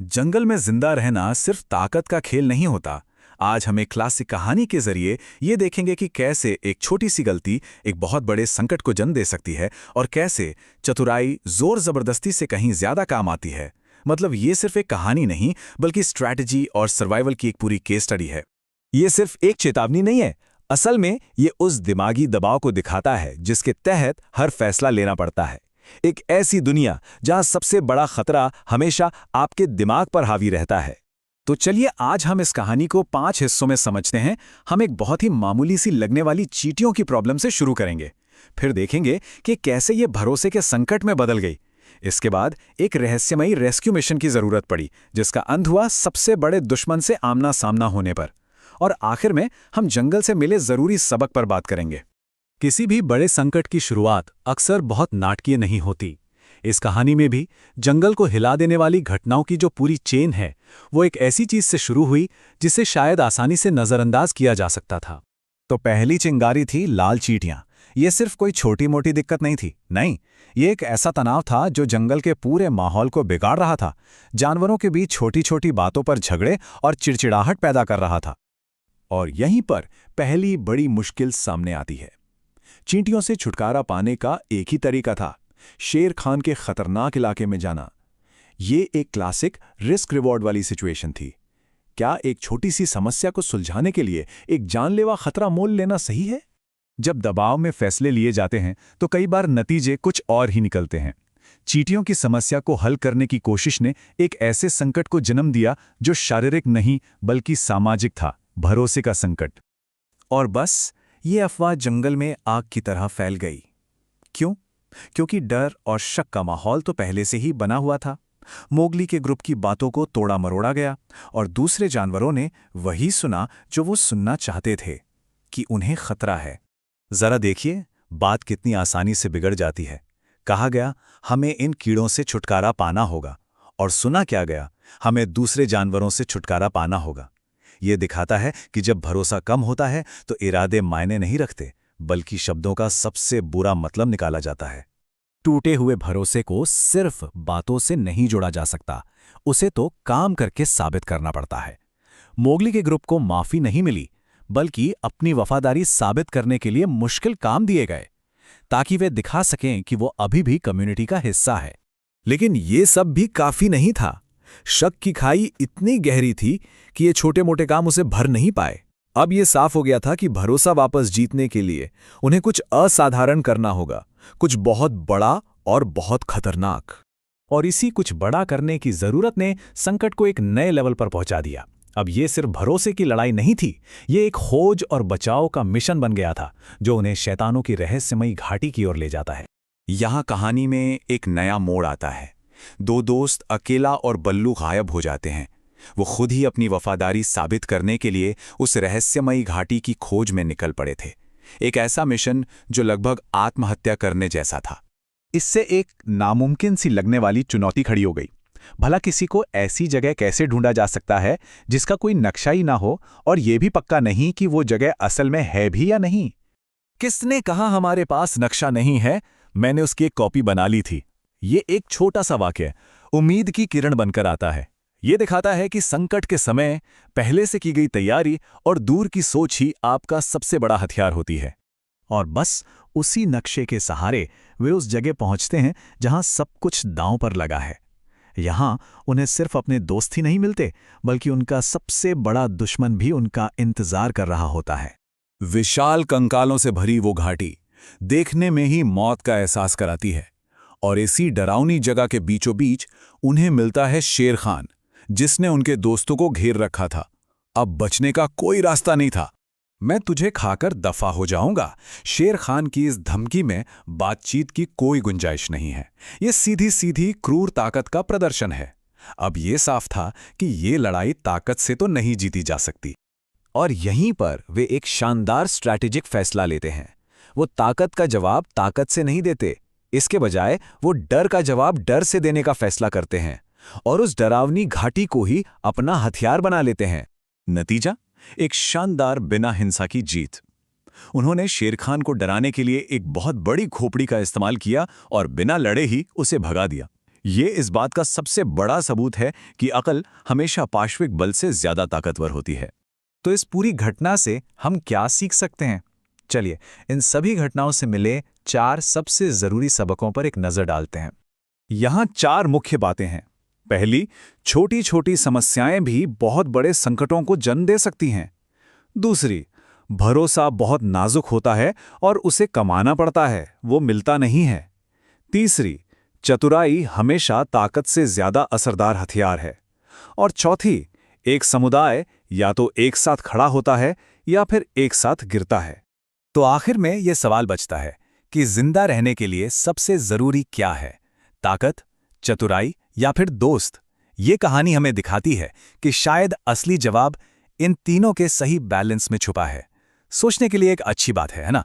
जंगल में जिंदा रहना सिर्फ ताकत का खेल नहीं होता। आज हम एक क्लासिक कहानी के जरिए ये देखेंगे कि कैसे एक छोटी सी गलती एक बहुत बड़े संकट को जन्म दे सकती है और कैसे चतुराई जोर जबरदस्ती से कहीं ज्यादा काम आती है। मतलब ये सिर्फ एक कहानी नहीं बल्कि स्ट्रैटेजी और सर्वाइवल की एक पूरी केस स्टडी है। ये सिर्फ एक चेतावनी नहीं है, असल में ये उस दिमागी दबाव को दिखाता है जिसके तहत हर फैसला लेना पड़ता है। एक ऐसी दुनिया जहां सबसे बड़ा खतरा हमेशा आपके दिमाग पर हावी रहता है। तो चलिए आज हम इस कहानी को 5 हिस्सों में समझते हैं। हम एक बहुत ही मामूली सी लगने वाली चींटियों की प्रॉब्लम से शुरू करेंगे, फिर देखेंगे कि कैसे ये भरोसे के संकट में बदल गई। इसके बाद एक रहस्यमयी रेस्क्यू मिशन की जरूरत पड़ी जिसका अंत हुआ सबसे बड़े दुश्मन से आमना सामना होने पर। और आखिर में हम जंगल से मिले जरूरी सबक पर बात करेंगे। किसी भी बड़े संकट की शुरुआत अक्सर बहुत नाटकीय नहीं होती। इस कहानी में भी जंगल को हिला देने वाली घटनाओं की जो पूरी चेन है वो एक ऐसी चीज से शुरू हुई जिसे शायद आसानी से नजरअंदाज किया जा सकता था। तो पहली चिंगारी थी लाल चींटियां। ये सिर्फ कोई छोटी मोटी दिक्कत नहीं थी, नहीं, ये एक ऐसा तनाव था जो जंगल के पूरे माहौल को बिगाड़ रहा था। जानवरों के बीच छोटी छोटी बातों पर झगड़े और चिड़चिड़ाहट पैदा कर रहा था। और यहीं पर पहली बड़ी मुश्किल सामने आती है। चींटियों से छुटकारा पाने का एक ही तरीका था, शेर खान के खतरनाक इलाके में जाना। ये एक क्लासिक रिस्क रिवॉर्ड वाली सिचुएशन थी। क्या एक छोटी सी समस्या को सुलझाने के लिए एक जानलेवा खतरा मोल लेना सही है? जब दबाव में फैसले लिए जाते हैं तो कई बार नतीजे कुछ और ही निकलते हैं। चींटियों की समस्या को हल करने की कोशिश ने एक ऐसे संकट को जन्म दिया जो शारीरिक नहीं बल्कि सामाजिक था, भरोसे का संकट। और बस ये अफवाह जंगल में आग की तरह फैल गई। क्यों? क्योंकि डर और शक का माहौल तो पहले से ही बना हुआ था। मोगली के ग्रुप की बातों को तोड़ा मरोड़ा गया और दूसरे जानवरों ने वही सुना जो वो सुनना चाहते थे, कि उन्हें खतरा है। जरा देखिए, बात कितनी आसानी से बिगड़ जाती है। कहा गया हमें इन कीड़ों से छुटकारा पाना होगा, और सुना क्या गया, हमें दूसरे जानवरों से छुटकारा पाना होगा। ये दिखाता है कि जब भरोसा कम होता है तो इरादे मायने नहीं रखते, बल्कि शब्दों का सबसे बुरा मतलब निकाला जाता है। टूटे हुए भरोसे को सिर्फ बातों से नहीं जोड़ा जा सकता, उसे तो काम करके साबित करना पड़ता है। मोगली के ग्रुप को माफी नहीं मिली, बल्कि अपनी वफादारी साबित करने के लिए मुश्किल काम दिए गए, ताकि वे दिखा सकें कि वो अभी भी कम्युनिटी का हिस्सा है। लेकिन ये सब भी काफी नहीं था। शक की खाई इतनी गहरी थी कि ये छोटे मोटे काम उसे भर नहीं पाए। अब ये साफ हो गया था कि भरोसा वापस जीतने के लिए उन्हें कुछ असाधारण करना होगा, कुछ बहुत बड़ा और बहुत खतरनाक। और इसी कुछ बड़ा करने की जरूरत ने संकट को एक नए लेवल पर पहुंचा दिया। अब ये सिर्फ भरोसे की लड़ाई नहीं थी, ये एक खोज और बचाव का मिशन बन गया था, जो उन्हें शैतानों की रहस्यमयी घाटी की ओर ले जाता है। यहां कहानी में एक नया मोड़ आता है। दो दोस्त अकेला और बल्लू गायब हो जाते हैं। वो खुद ही अपनी वफादारी साबित करने के लिए उस रहस्यमयी घाटी की खोज में निकल पड़े थे। एक ऐसा मिशन जो लगभग आत्महत्या करने जैसा था। इससे एक नामुमकिन सी लगने वाली चुनौती खड़ी हो गई। भला किसी को ऐसी जगह कैसे ढूंढा जा सकता है जिसका कोई नक्शा ही ना हो, और ये भी पक्का नहीं कि वो जगह असल में है भी या नहीं। किसने कहा हमारे पास नक्शा नहीं है? मैंने उसकी एक कॉपी बना ली थी। ये एक छोटा सा वाक्य उम्मीद की किरण बनकर आता है। ये दिखाता है कि संकट के समय पहले से की गई तैयारी और दूर की सोच ही आपका सबसे बड़ा हथियार होती है। और बस उसी नक्शे के सहारे वे उस जगह पहुंचते हैं जहां सब कुछ दांव पर लगा है। यहां उन्हें सिर्फ अपने दोस्त ही नहीं मिलते, बल्कि उनका सबसे बड़ा दुश्मन भी उनका इंतजार कर रहा होता है। विशाल कंकालों से भरी वो घाटी देखने में ही मौत का एहसास कराती है। और इसी डरावनी जगह के बीचों बीच उन्हें मिलता है शेर खान, जिसने उनके दोस्तों को घेर रखा था। अब बचने का कोई रास्ता नहीं था। मैं तुझे खाकर दफा हो जाऊंगा। शेर खान की इस धमकी में बातचीत की कोई गुंजाइश नहीं है। ये सीधी सीधी क्रूर ताकत का प्रदर्शन है। अब ये साफ था कि ये लड़ाई ताकत से तो नहीं जीती जा सकती। और यहीं पर वे एक शानदार स्ट्रैटेजिक फैसला लेते हैं। वो ताकत का जवाब ताकत से नहीं देते, इसके बजाय वो डर का जवाब डर से देने का फैसला करते हैं और उस डरावनी घाटी को ही अपना हथियार बना लेते हैं। नतीजा एक शानदार बिना हिंसा की जीत। उन्होंने शेर खान को डराने के लिए एक बहुत बड़ी खोपड़ी का इस्तेमाल किया और बिना लड़े ही उसे भगा दिया। ये इस बात का सबसे बड़ा सबूत है कि अकल हमेशा पार्श्विक बल से ज्यादा ताकतवर होती है। तो इस पूरी घटना से हम क्या सीख सकते हैं? चलिए, इन सभी घटनाओं से मिले 4 सबसे जरूरी सबकों पर एक नजर डालते हैं। यहाँ 4 मुख्य बातें हैं। पहली, छोटी छोटी समस्याएं भी बहुत बड़े संकटों को जन्म दे सकती हैं। दूसरी, भरोसा बहुत नाजुक होता है और उसे कमाना पड़ता है, वो मिलता नहीं है। तीसरी, चतुराई हमेशा ताकत से ज्यादा असरदार हथियार है। और चौथी, एक समुदाय या तो एक साथ खड़ा होता है या फिर एक साथ गिरता है। तो आखिर में यह सवाल बचता है कि जिंदा रहने के लिए सबसे जरूरी क्या है, ताकत, चतुराई या फिर दोस्त? ये कहानी हमें दिखाती है कि शायद असली जवाब इन तीनों के सही बैलेंस में छुपा है। सोचने के लिए एक अच्छी बात है ना?